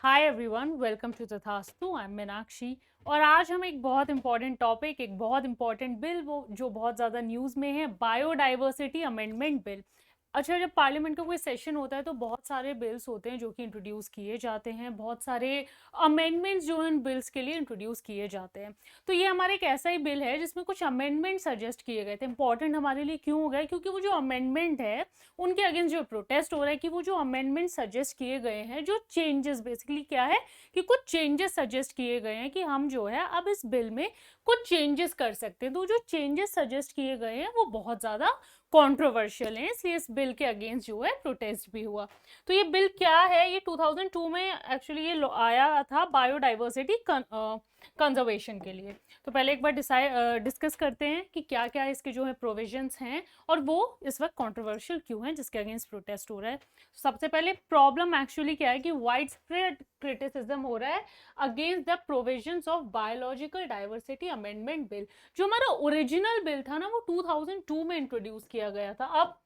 Hi everyone, welcome to तथास्तु। I am Meenakshi और आज हम एक बहुत इंपॉर्टेंट टॉपिक, एक बहुत इंपॉर्टेंट बिल वो जो बहुत ज़्यादा न्यूज़ में है, बायोडाइवर्सिटी अमेंडमेंट बिल। अच्छा, जब पार्लियामेंट का कोई सेशन होता है तो बहुत सारे बिल्स होते हैं जो कि इंट्रोड्यूस किए जाते हैं, बहुत सारे अमेंडमेंट्स जो इन बिल्स के लिए इंट्रोड्यूस किए जाते हैं। तो ये हमारा एक ऐसा ही बिल है जिसमें कुछ अमेंडमेंट सजेस्ट किए गए थे। इंपॉर्टेंट हमारे लिए क्यों हो गया? क्योंकि वो जो अमेंडमेंट है उनके अगेंस्ट जो प्रोटेस्ट हो रहा है कि वो जो अमेंडमेंट सजेस्ट किए गए हैं, जो चेंजेस बेसिकली क्या है कि कुछ चेंजेस सजेस्ट किए गए हैं कि हम जो है अब इस बिल में कुछ चेंजेस कर सकते हैं। तो जो चेंजेस सजेस्ट किए गए हैं वो बहुत ज़्यादा कंट्रोवर्शियल है, इसलिए इस बिल के अगेंस्ट जो है प्रोटेस्ट भी हुआ। तो ये बिल क्या है? ये 2002 में एक्चुअली ये आया था बायोडाइवर्सिटी कंजर्वेशन के लिए। तो पहले एक बार डिस्कस करते हैं कि क्या क्या इसके जो है प्रोविजंस हैं और वो इस वक्त कंट्रोवर्शियल क्यों है, जिसके अगेंस्ट प्रोटेस्ट हो रहा है। सबसे पहले प्रॉब्लम एक्चुअली क्या है कि वाइड स्प्रेड क्रिटिसिज्म हो रहा है against the provisions of biological diversity amendment bill. जो हमारा ओरिजिनल बिल था ना, वो 2002 में इंट्रोड्यूस किया गया था। अब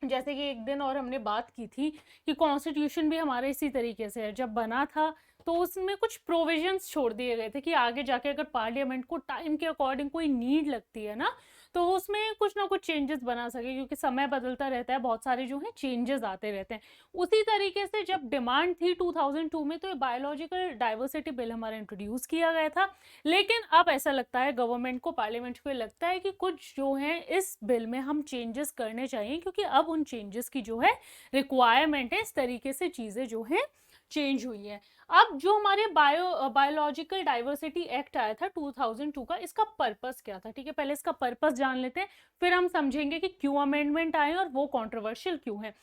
जैसे कि एक दिन और हमने बात की थी कि कॉन्स्टिट्यूशन भी हमारा इसी तरीके से है, जब बना था तो उसमें कुछ प्रोविजंस छोड़ दिए गए थे कि आगे जाके अगर पार्लियामेंट को टाइम के अकॉर्डिंग कोई नीड लगती है ना, तो उसमें कुछ ना कुछ चेंजेस बना सके, क्योंकि समय बदलता रहता है, बहुत सारे जो है चेंजेस आते रहते हैं। उसी तरीके से जब डिमांड थी 2002 में, तो ये बायोलॉजिकल डाइवर्सिटी बिल हमारा इंट्रोड्यूस किया गया था। लेकिन अब ऐसा लगता है गवर्नमेंट को, पार्लियामेंट को लगता है कि कुछ जो है इस बिल में हम चेंजेस करने चाहिए, क्योंकि अब उन चेंजेस की जो है रिक्वायरमेंट है। इस तरीके से चीज़ें जो है चेंज हुई है। अब जो हमारे बायोलॉजिकल डाइवर्सिटी एक्ट आया था 2002 का, इसका पर्पस क्या था? ठीक है, पहले इसका पर्पस जान लेते हैं, फिर हम समझेंगे कि क्यों अमेंडमेंट आए और वो कंट्रोवर्शियल क्यों है।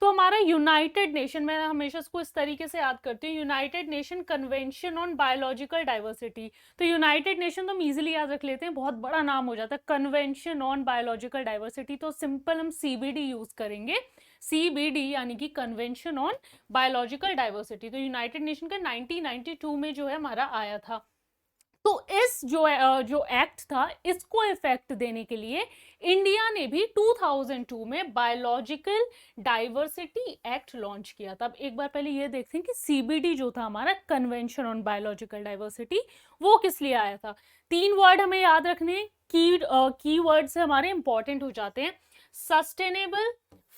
तो हमारा यूनाइटेड नेशन, मैं हमेशा इसको इस तरीके से याद करती हूँ, United nation convention on biological diversity. तो यूनाइटेड नेशन तो हम इजीली याद रख लेते हैं, बहुत बड़ा नाम हो जाता है, कन्वेंशन ऑन बायोलॉजिकल डाइवर्सिटी, तो सिंपल हम सीबीडी यूज करेंगे। सीबीडी यानी कि कन्वेंशन ऑन बायोलॉजिकल डाइवर्सिटी। तो यूनाइटेड नेशन का 1992 में जो है हमारा आया था। तो इस जो एक्ट था, इसको इफेक्ट देने के लिए इंडिया ने भी 2002 में बायोलॉजिकल डाइवर्सिटी एक्ट लॉन्च किया था। अब एक बार पहले ये देखते हैं कि सीबीडी जो था हमारा, कन्वेंशन ऑन बायोलॉजिकल डाइवर्सिटी, वो किस लिए आया था। 3 वर्ड हमें याद रखने, की वर्ड से हमारे इंपॉर्टेंट हो जाते हैं: सस्टेनेबल,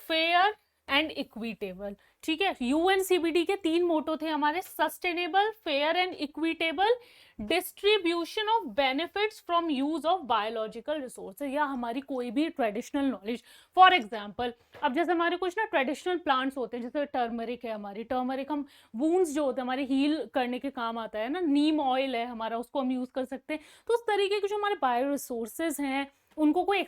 फेयर एंड इक्विटेबल। ठीक है, यूएनसीबीडी के 3 मोटो थे हमारे: sustainable, fair and equitable, distribution of benefits from use of biological resources, या हमारी कोई भी ट्रेडिशनल नॉलेज। फॉर एग्जांपल, अब जैसे हमारे कुछ ना ट्रेडिशनल प्लांट्स होते हैं, जैसे टर्मरिक है, हमारी टर्मरिक हम वूंड्स जो होते हैं हमारे हील करने के काम आता है ना, नीम ऑयल है हमारा, उसको हम यूज कर सकते हैं। तो उस तरीके के जो हमारे बायो रिसोर्सेज हैं, उनको कोई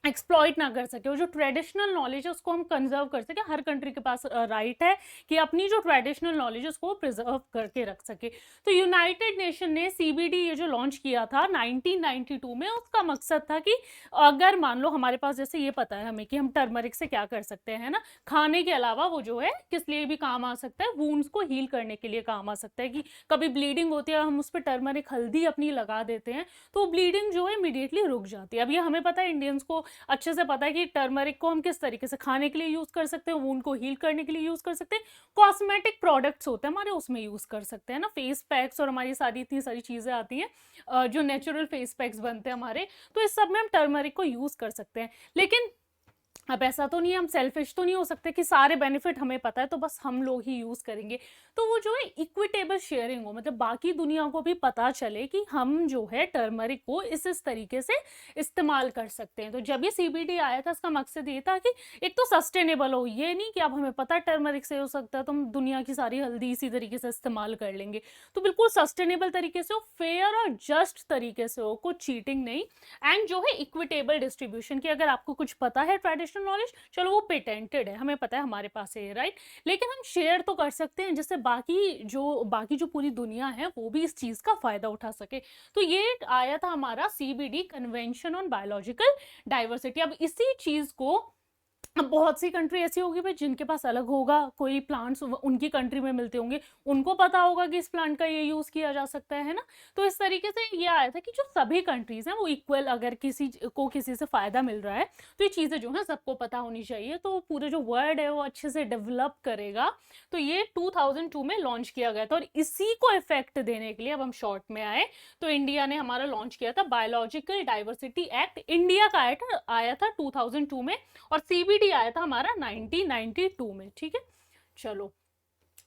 एक्सप्लॉइट ना कर सके, वो जो ट्रेडिशनल नॉलेज है उसको हम कंजर्व कर सके। हर कंट्री के पास राइट है कि अपनी जो ट्रेडिशनल नॉलेज है उसको प्रिजर्व करके रख सके। तो यूनाइटेड नेशन ने सीबीडी ये जो लॉन्च किया था 1992 में, उसका मकसद था कि अगर मान लो हमारे पास, जैसे ये पता है हमें कि हम टर्मरिक से क्या कर सकते हैं ना, खाने के अलावा वो जो है किस लिए भी काम आ सकता है, वूंड्स को हील करने के लिए काम आ सकता है। कि कभी ब्लीडिंग होती है, हम उस पर टर्मरिक हल्दी अपनी लगा देते हैं, तो ब्लीडिंग जो है इमीडिएटली रुक जाती है। अब ये हमें पता है, इंडियंस को अच्छे से पता है कि टर्मरिक को हम किस तरीके से खाने के लिए यूज कर सकते हैं, वूंड को हील करने के लिए यूज कर सकते हैं, कॉस्मेटिक प्रोडक्ट्स होते हैं हमारे उसमें यूज कर सकते हैं ना, फेस पैक्स और हमारी सारी इतनी सारी चीजें आती हैं जो नेचुरल फेस पैक्स बनते हैं हमारे, तो इस सब में हम टर्मरिक को यूज कर सकते हैं। लेकिन अब ऐसा तो नहीं, हम सेल्फिश तो नहीं हो सकते कि सारे बेनिफिट हमें पता है तो बस हम लोग ही यूज करेंगे। तो वो जो है इक्विटेबल शेयरिंग हो, मतलब बाकी दुनिया को भी पता चले कि हम जो है टर्मरिक को इस तरीके से इस्तेमाल कर सकते हैं। तो जब ये सीबीडी आया था, इसका मकसद ये था कि एक तो सस्टेनेबल हो, ये नहीं कि अब हमें पता है टर्मरिक से हो सकता है तो हम दुनिया की सारी हल्दी इसी तरीके से इस्तेमाल कर लेंगे। तो बिल्कुल सस्टेनेबल तरीके से हो, फेयर और जस्ट तरीके से हो, कुछ चीटिंग नहीं, एंड जो है इक्विटेबल डिस्ट्रीब्यूशन की। अगर आपको कुछ पता है ट्रेडिशनल नॉलेज, चलो वो पेटेंटेड है, हमें पता है, हमारे पास है, राइट, लेकिन हम शेयर तो कर सकते हैं जिससे बाकी जो पूरी दुनिया है वो भी इस चीज का फायदा उठा सके। तो ये आया था हमारा CBD, convention on biological diversity. अब इसी चीज को अब बहुत सी कंट्री ऐसी होगी भाई जिनके पास अलग होगा, कोई प्लांट्स उनकी कंट्री में मिलते होंगे, उनको पता होगा कि इस प्लांट का ये यूज किया जा सकता है ना। तो इस तरीके से ये आया था कि जो सभी कंट्रीज हैं वो इक्वल, अगर किसी को किसी से फायदा मिल रहा है तो ये चीजें जो है सबको पता होनी चाहिए, तो पूरे जो वर्ल्ड है वो अच्छे से डेवलप करेगा। तो ये 2002 में लॉन्च किया गया था, और इसी को इफेक्ट देने के लिए अब हम शॉर्ट में आए तो इंडिया ने हमारा लॉन्च किया था बायोलॉजिकल डाइवर्सिटी एक्ट। इंडिया का आया था 2002 में, और सीबीडी आया था हमारा 1992 में। ठीक है, चलो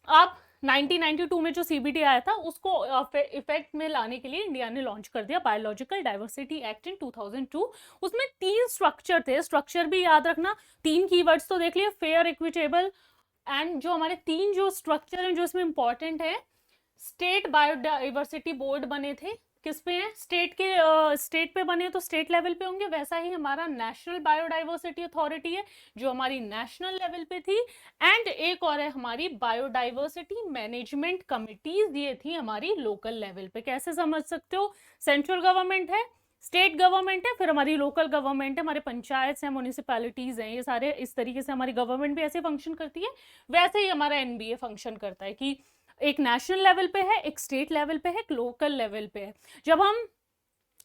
अब 1992 में जो सीबीडी आया था उसको इफेक्ट में लाने के लिए इंडिया ने लॉन्च कर दिया बायोलॉजिकल डाइवर्सिटी एक्ट इन 2002। उसमें 3 स्ट्रक्चर थे, स्ट्रक्चर भी याद रखना, 3 कीवर्ड्स तो देख लिए, फेयर, इक्विटेबल एंड जो हमारे 3 जो स्ट्रक्चर हैं जो इसमें इंपॉर्टेंट है, स्टेट बायोडाइवर्सिटी बोर्ड बने थे, किस पे है, स्टेट पे बने तो स्टेट लेवल पे होंगे, वैसा ही हमारा नेशनल बायोडाइवर्सिटी अथॉरिटी है जो हमारी नेशनल लेवल पे थी, एंड एक और है हमारी बायोडाइवर्सिटी मैनेजमेंट कमिटीज, ये थी हमारी लोकल लेवल पे। कैसे समझ सकते हो, सेंट्रल गवर्नमेंट है, स्टेट गवर्नमेंट है, फिर हमारी लोकल गवर्नमेंट है, हमारे पंचायत हैं, म्यूनिसिपैलिटीज हैं, ये सारे इस तरीके से हमारी गवर्नमेंट भी ऐसे फंक्शन करती है। वैसे ही हमारा एनबीए फंक्शन करता है कि एक नेशनल लेवल पे है, एक स्टेट लेवल पे है, एक लोकल लेवल पे है। जब हम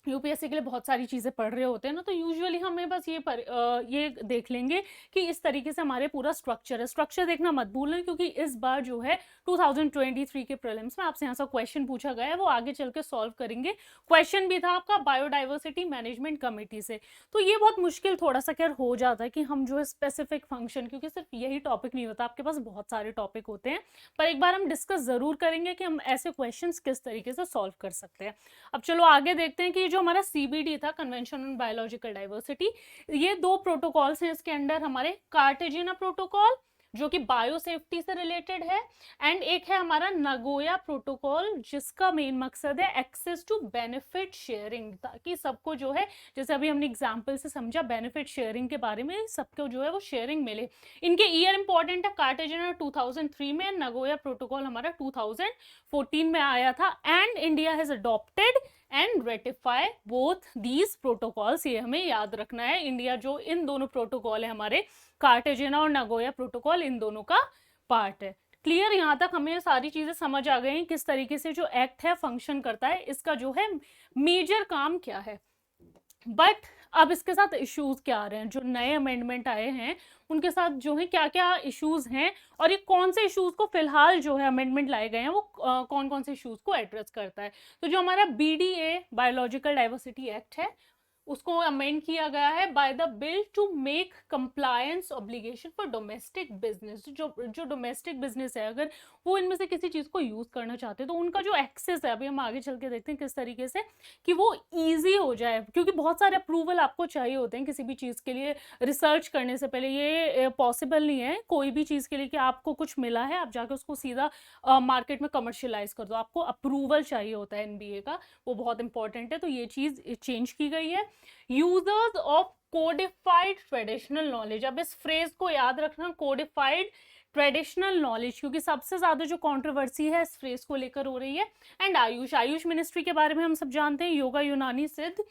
यूपीएससी के लिए बहुत सारी चीज़ें पढ़ रहे होते हैं ना, तो यूजुअली हमें बस ये देख लेंगे कि इस तरीके से हमारे पूरा स्ट्रक्चर है। स्ट्रक्चर देखना मत भूलना, क्योंकि इस बार जो है 2023 के प्रीलिम्स में आपसे यहाँ से क्वेश्चन पूछा गया है, वो आगे चल के सॉल्व करेंगे। क्वेश्चन भी था आपका बायोडाइवर्सिटी मैनेजमेंट कमेटी से, तो ये बहुत मुश्किल थोड़ा सा खैर हो जाता है कि हम जो है स्पेसिफिक फंक्शन, क्योंकि सिर्फ यही टॉपिक नहीं होता, आपके पास बहुत सारे टॉपिक होते हैं, पर एक बार हम डिस्कस जरूर करेंगे कि हम ऐसे क्वेश्चन किस तरीके से सॉल्व कर सकते हैं। अब चलो आगे देखते हैं कि जो हमारा सीबीडी था, कन्वेंशन ऑन बायोलॉजिकल डाइवर्सिटी, ये 2 प्रोटोकॉल्स हैं इसके अंडर, हमारे कार्टेजिना प्रोटोकॉल जो कि बायो सेफ्टी से रिलेटेड है, एंड एक है हमारा नगोया प्रोटोकॉल जिसका मेन मकसद है एक्सेस टू बेनिफिट शेयरिंग, ताकि सबको जो है, जैसे अभी हमने एग्जांपल से समझा बेनिफिट शेयरिंग के बारे में, सबको जो है वो शेयरिंग मिले। इनके ईयर इंपॉर्टेंट है, कार्टेजिना 2003 में, नगोया प्रोटोकॉल हमारा 2014 में आया था, and India has adopted and ratify both these protocols. ये हमें याद रखना है, इंडिया जो इन दोनों प्रोटोकॉल है हमारे कार्टेजिना और नगोया प्रोटोकॉल, इन दोनों का पार्ट है। क्लियर, यहाँ तक हमें सारी चीजें समझ आ गई किस तरीके से जो एक्ट है फंक्शन करता है, इसका जो है मेजर काम क्या है। बट अब इसके साथ इश्यूज क्या आ रहे हैं, जो नए अमेंडमेंट आए हैं उनके साथ जो है क्या क्या इश्यूज हैं, और ये कौन से इश्यूज को फिलहाल जो है अमेंडमेंट लाए गए हैं वो कौन कौन से इश्यूज को एड्रेस करता है। तो जो हमारा बीडीए बायोलॉजिकल डाइवर्सिटी एक्ट है उसको अमेंड किया गया है by the bill to make compliance obligation for domestic business. जो डोमेस्टिक बिजनेस है अगर वो इनमें से किसी चीज को यूज करना चाहते हैं तो उनका जो एक्सेस है, अभी हम आगे चल के देखते हैं किस तरीके से कि वो इजी हो जाए, क्योंकि बहुत सारे अप्रूवल आपको चाहिए होते हैं किसी भी चीज के लिए। रिसर्च करने से पहले ये पॉसिबल नहीं है कोई भी चीज के लिए कि आपको कुछ मिला है आप जाके उसको सीधा मार्केट में कमर्शियलाइज कर दो, आपको अप्रूवल चाहिए होता है एनबीए का, वो बहुत इंपॉर्टेंट है। तो ये चीज चेंज की गई है। Users of codified traditional knowledge, अब इस फ्रेज को याद रखना, कोडिफाइड ट्रेडिशनल नॉलेज, क्योंकि सबसे ज्यादा जो कंट्रोवर्सी है इस फ्रेज को लेकर हो रही है। एंड आयुष मिनिस्ट्री के बारे में हम सब जानते हैं, योगा, यूनानी, सिद्ध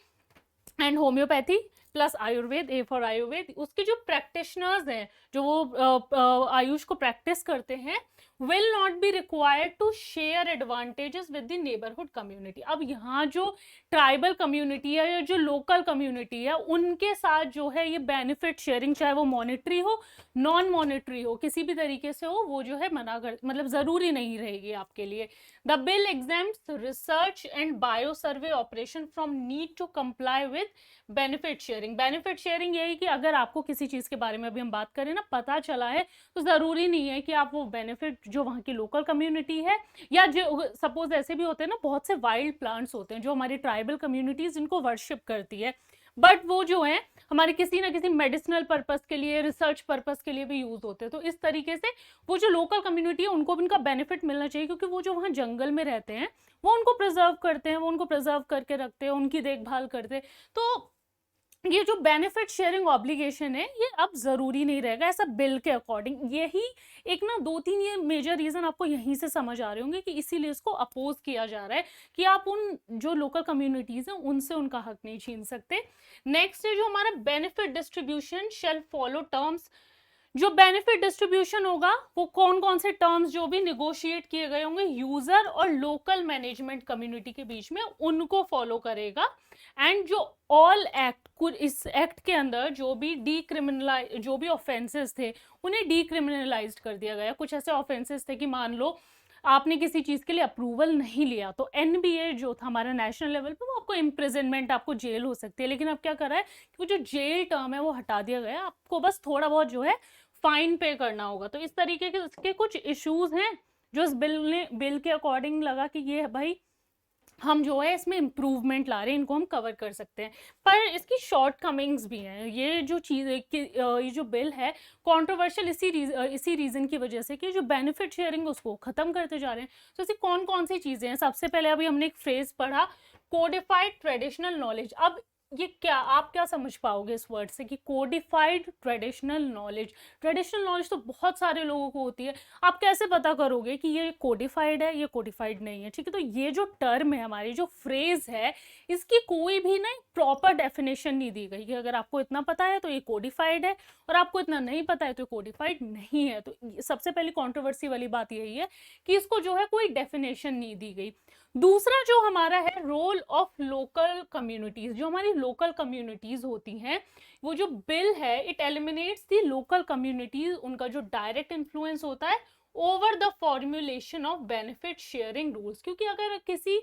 and homeopathy plus Ayurveda, A for Ayurveda. उसके जो प्रैक्टिशनर्स हैं, जो वो आयुष को प्रैक्टिस करते हैं, will not be required to share advantages with the neighborhood community। अब यहाँ जो ट्राइबल कम्युनिटी है या जो लोकल कम्युनिटी है उनके साथ जो है ये बेनिफिट शेयरिंग, चाहे वो मॉनेटरी हो नॉन मॉनेटरी हो किसी भी तरीके से हो, वो जो है मना कर, मतलब जरूरी नहीं रहेगी आपके लिए। The bill exempts research and bio survey operation from need to comply with benefit sharing. Benefit sharing यही कि अगर आपको किसी चीज के बारे में अभी हम बात करें ना पता चला है, तो जरूरी नहीं है कि आप वो बेनिफिट जो वहाँ की लोकल कम्युनिटी है, या जो सपोज ऐसे भी होते हैं ना, बहुत से वाइल्ड प्लांट्स होते हैं जो हमारी ट्राइबल कम्युनिटीज इनको वर्शिप करती है, बट वो जो है हमारे किसी ना किसी मेडिसिनल पर्पस के लिए, रिसर्च पर्पस के लिए भी यूज होते हैं। तो इस तरीके से वो जो लोकल कम्युनिटी है उनको भी इनका बेनिफिट मिलना चाहिए, क्योंकि वो जो वहाँ जंगल में रहते हैं वो उनको प्रिजर्व करते हैं, वो उनको प्रिजर्व करके रखते हैं, उनकी देखभाल करते हैं। तो ये जो बेनिफिट शेयरिंग ऑब्लिगेशन है ये अब जरूरी नहीं रहेगा ऐसा बिल के अकॉर्डिंग। यही एक ना 2-3 ये मेजर रीजन आपको यहीं से समझ आ रहे होंगे कि इसीलिए इसको अपोज किया जा रहा है कि आप उन जो लोकल कम्युनिटीज हैं उनसे उनका हक नहीं छीन सकते। नेक्स्ट है जो हमारा benefit distribution shall follow terms. जो बेनिफिट डिस्ट्रीब्यूशन होगा वो कौन कौन से टर्म्स जो भी निगोशिएट किए गए होंगे यूजर और लोकल मैनेजमेंट कम्युनिटी के बीच में उनको फॉलो करेगा। एंड जो ऑल एक्ट, इस एक्ट के अंदर जो भी डीक्रिमिनलाइज जो भी ऑफेंसेस थे उन्हें डीक्रिमिनलाइज कर दिया गया। कुछ ऐसे ऑफेंसेस थे कि मान लो आपने किसी चीज के लिए अप्रूवल नहीं लिया तो एनबीए जो था हमारा नेशनल लेवल पे वो आपको इम्प्रिजनमेंट, आपको जेल हो सकती है। लेकिन अब क्या कर रहा है कि वो जो जेल टर्म है वो हटा दिया गया है, आपको बस थोड़ा बहुत जो है फाइन पे करना होगा। तो इस तरीके के कुछ इश्यूज हैं जो इस बिल के अकॉर्डिंग लगा कि ये भाई हम जो है इसमें इम्प्रूवमेंट ला रहे हैं, इनको हम कवर कर सकते हैं। पर इसकी शॉर्ट कमिंग्स भी हैं। ये जो चीज़ ये जो बिल है कंट्रोवर्शियल इसी रीज़न की वजह से कि जो बेनिफिट शेयरिंग उसको ख़त्म करते जा रहे हैं। तो ऐसी कौन कौन सी चीज़ें हैं? सबसे पहले अभी हमने एक फ्रेज पढ़ा कोडिफाइड ट्रेडिशनल नॉलेज। अब ये क्या, आप क्या समझ पाओगे इस वर्ड से कि codified traditional knowledge? Traditional knowledge तो बहुत सारे लोगों को होती है, आप कैसे पता करोगे कि ये कोडिफाइड है, ये कोडिफाइड नहीं है? ठीक है, तो ये जो टर्म है, हमारी जो फ्रेज है, इसकी कोई भी ना प्रॉपर डेफिनेशन नहीं दी गई कि अगर आपको इतना पता है तो ये कोडिफाइड है और आपको इतना नहीं पता है तो कोडिफाइड नहीं है। तो सबसे पहली कंट्रोवर्सी वाली बात यही है कि इसको जो है कोई डेफिनेशन नहीं दी गई। दूसरा जो हमारा है रोल ऑफ लोकल कम्युनिटीज। जो हमारी लोकल कम्युनिटीज होती हैं, वो जो बिल है it eliminates the local communities, उनका जो डायरेक्ट इन्फ्लुएंस होता है over the formulation of benefit sharing rules. क्योंकि अगर किसी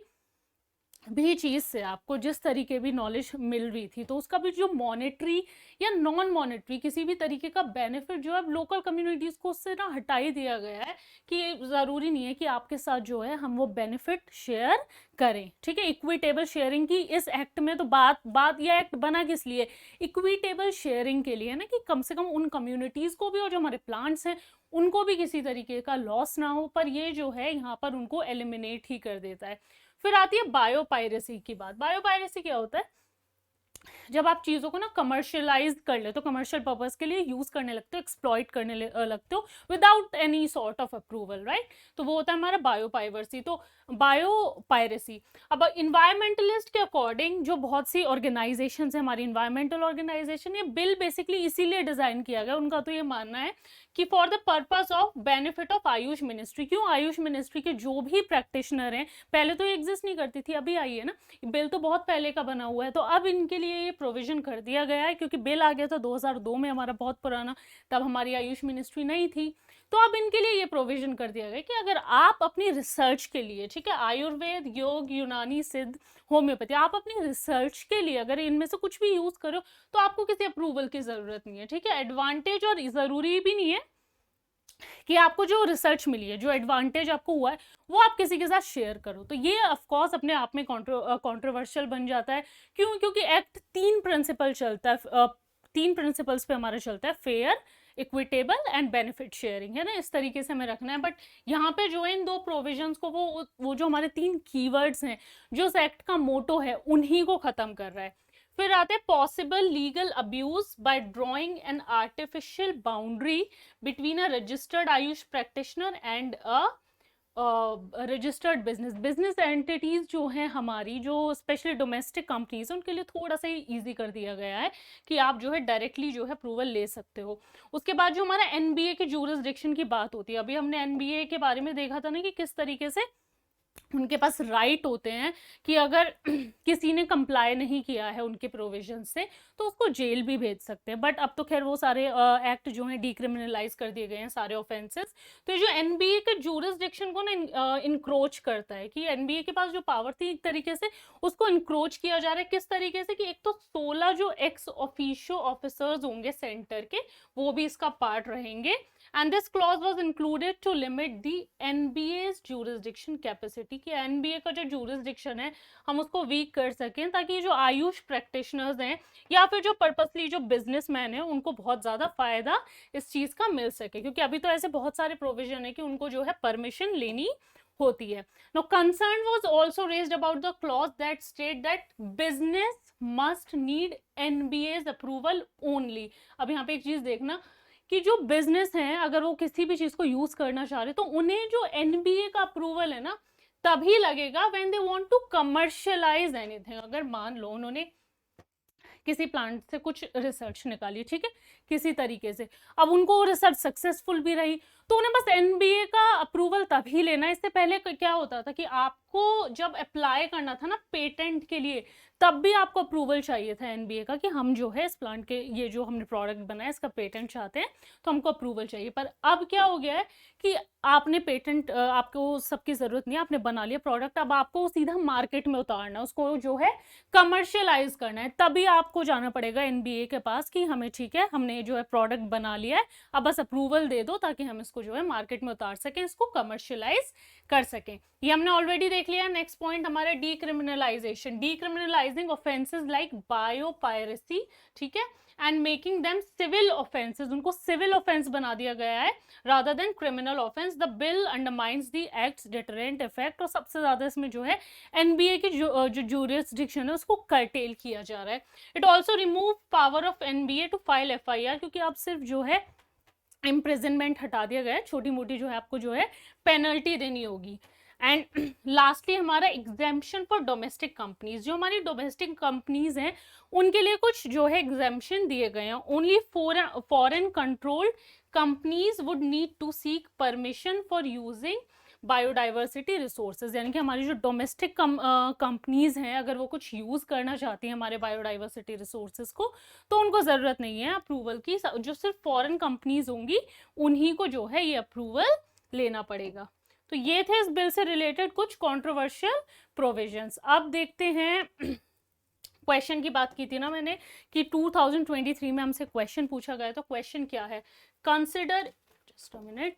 भी चीज़ से आपको जिस तरीके भी नॉलेज मिल रही थी तो उसका भी जो मॉनेटरी या नॉन मॉनेटरी किसी भी तरीके का बेनिफिट जो है लोकल कम्युनिटीज़ को उससे ना हटा ही दिया गया है कि ज़रूरी नहीं है कि आपके साथ जो है हम वो बेनिफिट शेयर करें। ठीक है, इक्विटेबल शेयरिंग की इस एक्ट में तो बात यह एक्ट बना किस लिए? इक्विटेबल शेयरिंग के लिए ना, कि कम से कम उन कम्युनिटीज़ को भी और जो हमारे प्लांट्स हैं उनको भी किसी तरीके का लॉस ना हो। पर ये जो है यहाँ पर उनको एलिमिनेट ही कर देता है। फिर आती है बायोपायरेसी की बात। बायोपायरेसी क्या होता है? जब आप चीज़ों को ना कमर्शियलाइज कर ले तो कमर्शियल पर्पस के लिए यूज करने लगते हो, एक्सप्लॉइट करने लगते हो without any sort of approval, right? तो वो होता है हमारा बायोपायरेसी। तो बायोपायरेसी, अब इन्वायरमेंटलिस्ट के अकॉर्डिंग जो बहुत सी ऑर्गेनाइजेशन है हमारी इन्वायरमेंटल ऑर्गेनाइजेशन, ये बिल बेसिकली इसीलिए डिजाइन किया गया, उनका तो ये मानना है कि for the purpose of benefit of Ayush ministry. क्यों? आयुष मिनिस्ट्री के जो भी प्रैक्टिशनर हैं, पहले तो ये एग्जिस्ट नहीं करती थी, अभी आई है ना, बिल तो बहुत पहले का बना हुआ है, तो अब इनके लिए ये प्रोविजन कर दिया गया है क्योंकि बिल आ गया था 2002 में हमारा, बहुत पुराना, तब हमारी आयुष मिनिस्ट्री नहीं थी। तो अब इनके लिए ये प्रोविजन कर दिया गया कि अगर आप अपनी रिसर्च के लिए, ठीक है, आयुर्वेद, योग, यूनानी, सिद्ध, होम्योपैथी, आप अपनी रिसर्च के लिए अगर इनमें से कुछ भी यूज करो तो आपको किसी अप्रूवल की जरूरत नहीं है। ठीक है, एडवांटेज और जरूरी भी नहीं है कि आपको जो रिसर्च मिली है, जो एडवांटेज आपको हुआ है वो आप किसी के साथ शेयर करो। तो ये ऑफ कोर्स अपने आप में कंट्रोवर्शियल बन जाता है। क्यों? क्योंकि एक्ट 3 प्रिंसिपल चलता है, 3 प्रिंसिपल्स पे हमारा चलता है, fair, equitable and benefit sharing, है ना, इस तरीके से हमें रखना है। बट यहाँ पे जो इन दो प्रोविजंस को वो जो हमारे 3 कीवर्ड्स हैं जो इस एक्ट का मोटो है उन्हीं को खत्म कर रहा है। फिर आते हैं possible legal abuse bye drawing an artificial boundary between a registered Ayush practitioner and a registered business entities जो हैं हमारी, जो स्पेशली डोमेस्टिक कंपनीज हैं, उनके लिए थोड़ा सा ही ईजी कर दिया गया है कि आप जो है डायरेक्टली जो है अप्रूवल ले सकते हो। उसके बाद जो हमारा एनबीए के जूरिसडिक्शन की बात होती है, अभी हमने एनबीए के बारे में देखा था ना कि किस तरीके से उनके पास राइट होते हैं कि अगर किसी ने कंप्लाई नहीं किया है उनके प्रोविजन से तो उसको जेल भी भेज सकते हैं। बट अब तो खैर वो सारे एक्ट जो हैं डीक्रिमिनलाइज कर दिए गए हैं, सारे ऑफेंसेस। तो ये जो एनबीए के जूरिसडिक्शन को ना इनक्रोच करता है कि एनबीए के पास जो पावर थी एक तरीके से उसको इनक्रोच किया जा रहा है। किस तरीके से? कि एक तो 16 जो एक्स ऑफिशियो ऑफिसर्स होंगे सेंटर के वो भी इसका पार्ट रहेंगे, and this clause was included to limit the NBA's jurisdiction capacity, कि एनबीए का जो jurisdiction है हम उसको वीक कर सकें, ताकि जो आयुष प्रैक्टिशनर्स हैं या फिर जो पर्पसली जो बिजनेसमैन है उनको बहुत ज़्यादा फायदा इस चीज़ का मिल सके, क्योंकि अभी तो ऐसे बहुत सारे प्रोविजन है कि उनको जो है परमिशन लेनी होती है. Now concern was also raised about the clause that state that business must need NBA's approval only. अब यहाँ पे एक चीज देखना कि जो बिजनेस है अगर वो किसी भी चीज को यूज करना चाह रहे तो उन्हें जो एनबीए का अप्रूवल है ना तभी लगेगा when they want to commercialise anything. अगर मान लो उन्होंने किसी प्लांट से कुछ रिसर्च निकाली, ठीक है, किसी तरीके से, अब उनको रिसर्च सक्सेसफुल भी रही तो उन्हें बस एनबीए का अप्रूवल तभी लेना है. इससे पहले क्या होता था कि आपको जब अप्लाई करना था ना पेटेंट के लिए तब भी आपको अप्रूवल चाहिए था एनबीए का कि हम जो है इस प्लांट के ये जो हमने प्रोडक्ट बनाया इसका पेटेंट चाहते हैं तो हमको अप्रूवल चाहिए. पर अब क्या हो गया है कि आपने पेटेंट, आपको सबकी जरूरत नहीं है, आपने बना लिया प्रोडक्ट, अब आपको सीधा मार्केट में उतारना, उसको जो है कमर्शियलाइज करना है, तभी आपको जाना पड़ेगा एनबीए के पास कि हमें ठीक है हमने जो है प्रोडक्ट बना लिया है अब बस अप्रूवल दे दो ताकि हम इसको जो है मार्केट में उतार सकें, इसको कमर्शियलाइज कर सकें. ये हमने ऑलरेडी देख लिया. नेक्स्ट पॉइंट हमारा decriminalisation, decriminalising offences like biopiracy, ठीक है, and making them civil offences, उनको सिविल ऑफेंस बना दिया गया है rather than criminal offence. The bill undermines the act's deterrent effect, और सबसे ज्यादा इसमें जो है एनबीए की जो ज्यूरिसडिक्शन है उसको कर्टेल किया जा रहा है. It also remove power of NBA to file FIR, क्योंकि अब सिर्फ जो है इम्प्रिजनमेंट हटा दिया गया है, छोटी मोटी जो है आपको जो है पेनल्टी देनी होगी. एंड लास्टली हमारा एग्जेम्पशन फॉर डोमेस्टिक कंपनीज, जो हमारी डोमेस्टिक कंपनीज हैं उनके लिए कुछ जो है एग्जेम्पशन दिए गए हैं. Only foreign controlled companies would need to seek permission for using biodiversity resources, यानी कि हमारी जो डोमेस्टिक कंपनीज हैं अगर वो कुछ यूज करना चाहती हैं हमारे बायोडाइवर्सिटी रिसोर्सेज को तो उनको जरूरत नहीं है अप्रूवल की, जो सिर्फ फॉरेन कंपनीज होंगी उन्हीं को जो है ये अप्रूवल लेना पड़ेगा. तो ये थे इस बिल से रिलेटेड कुछ कंट्रोवर्शियल प्रोविजंस. अब देखते हैं क्वेश्चन की बात की थी ना मैंने कि 2023 में हमसे क्वेश्चन पूछा गया, तो क्वेश्चन क्या है, consider, just a minute,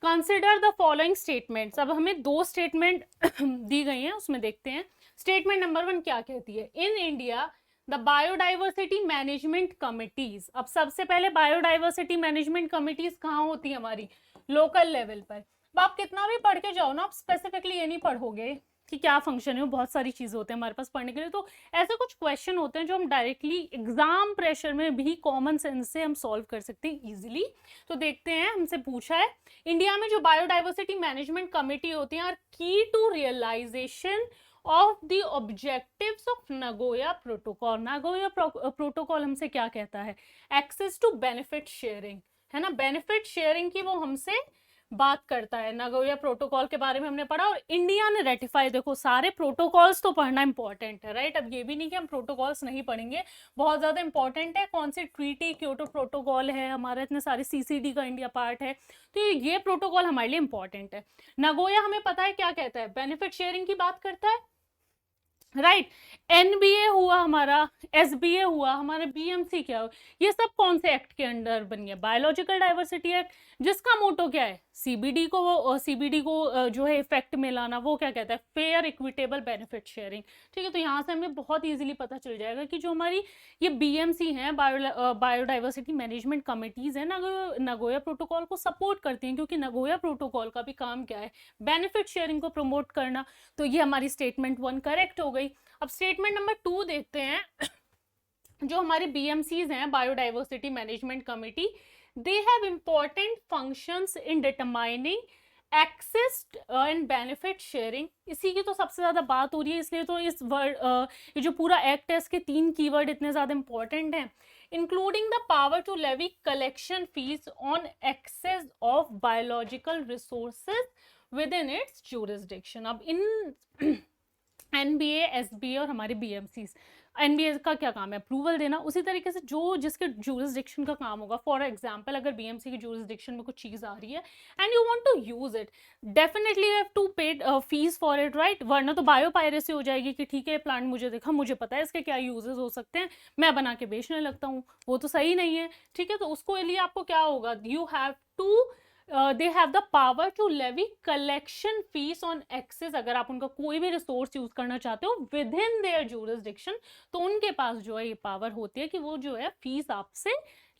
consider the following statements. अब हमें दो स्टेटमेंट दी गई हैं उसमें देखते हैं. स्टेटमेंट नंबर 1 क्या कहती है, in India the biodiversity management committees. अब सबसे पहले बायोडाइवर्सिटी मैनेजमेंट कमिटीज कहाँ होती है, हमारी लोकल लेवल पर. अब आप कितना भी पढ़ के जाओ ना आप स्पेसिफिकली ये नहीं पढ़ोगे कि क्या फंक्शन है, बहुत सारी चीजें होते हैं हमारे पास पढ़ने के लिए. तो ऐसे कुछ क्वेश्चन होते हैं जो हम डायरेक्टली एग्जाम प्रेशर में भी कॉमन सेंस से हम सॉल्व कर सकते हैं इजीली. तो देखते हैं, हमसे पूछा है इंडिया में जो बायोडाइवर्सिटी मैनेजमेंट कमेटी होती है are key to realisation of the objectives of Nagoya protocol. Nagoya protocol हमसे क्या कहता है, एक्सेस टू बेनिफिट शेयरिंग, है ना, बेनिफिट शेयरिंग की वो हमसे बात करता है. नागोया प्रोटोकॉल के बारे में हमने पढ़ा और इंडिया ने रेटिफाई, देखो सारे प्रोटोकॉल्स तो पढ़ना इंपॉर्टेंट है, राइट. अब ये भी नहीं कि हम प्रोटोकॉल्स नहीं पढ़ेंगे, बहुत ज्यादा इंपॉर्टेंट है. कौन सी ट्रीटी, क्योटो प्रोटोकॉल है हमारा, इतने सारे सीसीडी का इंडिया पार्ट है, तो ये प्रोटोकॉल हमारे लिए इंपॉर्टेंट है. नागोया हमें पता है क्या कहता है, बेनिफिट शेयरिंग की बात करता है, राइट. एनबीए हुआ हमारा, एसबीए हुआ हमारा, बीएमसी क्या हो, ये सब कौन से एक्ट के अंडर बन गया, बायोलॉजिकल डाइवर्सिटी एक्ट, जिसका मोटो क्या है, सीबीडी को जो है इफेक्ट में लाना. वो क्या कहता है, फेयर इक्विटेबल बेनिफिट शेयरिंग, ठीक है. तो यहाँ से हमें बहुत इजीली पता चल जाएगा कि जो हमारी ये बीएमसी हैं, बायोडाइवर्सिटी मैनेजमेंट कमिटीज हैं, नागोया प्रोटोकॉल को सपोर्ट करती हैं, क्योंकि नागोया प्रोटोकॉल का भी काम क्या है, बेनिफिट शेयरिंग को प्रमोट करना. तो ये हमारी स्टेटमेंट 1 करेक्ट हो गई. अब स्टेटमेंट नंबर 2 देखते हैं. जो हमारे बीएमसीज हैं, biodiversity management committee, they have important functions in determining access and benefit sharing. इसी की तो सबसे ज्यादा बात हो रही है, इसलिए तो इस वर्ड, ये जो पूरा एक्ट है इसके 3 कीवर्ड इतने ज्यादा इंपॉर्टेंट हैं. Including the power to levy collection fees on access of biological resources within its jurisdiction. अब इन एनबीए, एसबीए और हमारे बीएमसीज, एनबीए का क्या काम है, अप्रूवल देना. उसी तरीके से जो जिसके ज्यूरिसडिक्शन का काम होगा, फॉर एग्जांपल अगर बीएमसी की ज्यूरिसडिक्शन में कुछ चीज आ रही है and you want to use it, definitely you have to pay fees for it, right. वरना तो बायोपायरेसी हो जाएगी कि ठीक है प्लांट मुझे देखा, मुझे पता है इसके क्या यूजेस हो सकते हैं, मैं बना के बेचने लगता हूँ, वो तो सही नहीं है, ठीक है. तो उसको लिए आपको क्या होगा, you have to they have the power to levy collection fees on access. अगर आप उनका कोई भी रिसोर्स यूज करना चाहते हो विद इन देयर जूरिसडिक्शन, तो उनके पास जो है ये पावर होती है कि वो जो है फीस आपसे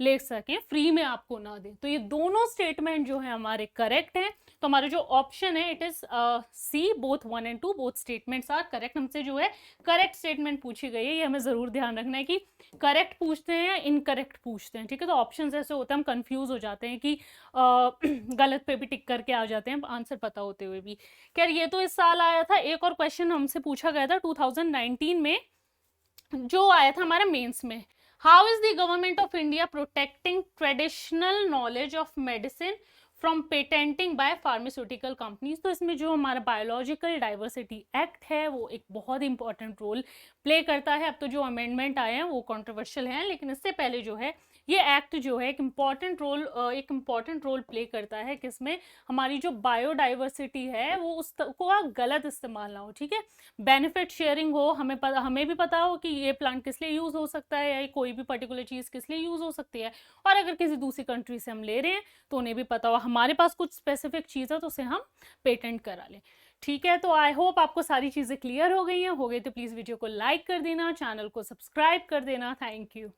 ले सकें, फ्री में आपको ना दें। तो ये दोनों स्टेटमेंट जो है हमारे करेक्ट हैं। तो हमारा जो ऑप्शन है it is C, both 1 and 2 both statements are correct. हमसे जो है करेक्ट स्टेटमेंट पूछी गई है, ये हमें जरूर ध्यान रखना है कि करेक्ट पूछते हैं या इनकरेक्ट पूछते हैं, ठीक है। तो ऑप्शंस ऐसे होते हैं हम कंफ्यूज हो जाते हैं कि गलत पे भी टिक करके आ जाते हैं आंसर पता होते हुए भी। खैर ये तो इस साल आया था। एक और क्वेश्चन हमसे पूछा गया था 2019 में, जो आया था हमारा मेंस में। How is the government of India protecting traditional knowledge of medicine from patenting by pharmaceutical companies. तो इसमें जो हमारा बायोलॉजिकल डाइवर्सिटी एक्ट है वो एक बहुत इंपॉर्टेंट रोल प्ले करता है। अब तो जो अमेंडमेंट आए हैं वो कंट्रोवर्शियल हैं, लेकिन इससे पहले जो है ये एक्ट जो है एक इम्पॉर्टेंट रोल प्ले करता है किसमें, हमारी जो बायोडाइवर्सिटी है वो उसको गलत इस्तेमाल ना हो, ठीक है। बेनिफिट शेयरिंग हो, हमें भी पता हो कि ये प्लांट किस लिए यूज हो सकता है या कोई भी पर्टिकुलर चीज किस लिए यूज हो सकती है, और अगर किसी दूसरी कंट्री से हम ले रहे हैं तो उन्हें भी पता हो हमारे पास कुछ स्पेसिफिक चीज है तो उसे हम पेटेंट करा लें, ठीक है। तो आई होप आपको सारी चीजें क्लियर हो गई हैं। हो गई तो प्लीज वीडियो को लाइक कर देना, चैनल को सब्सक्राइब कर देना। Thank you.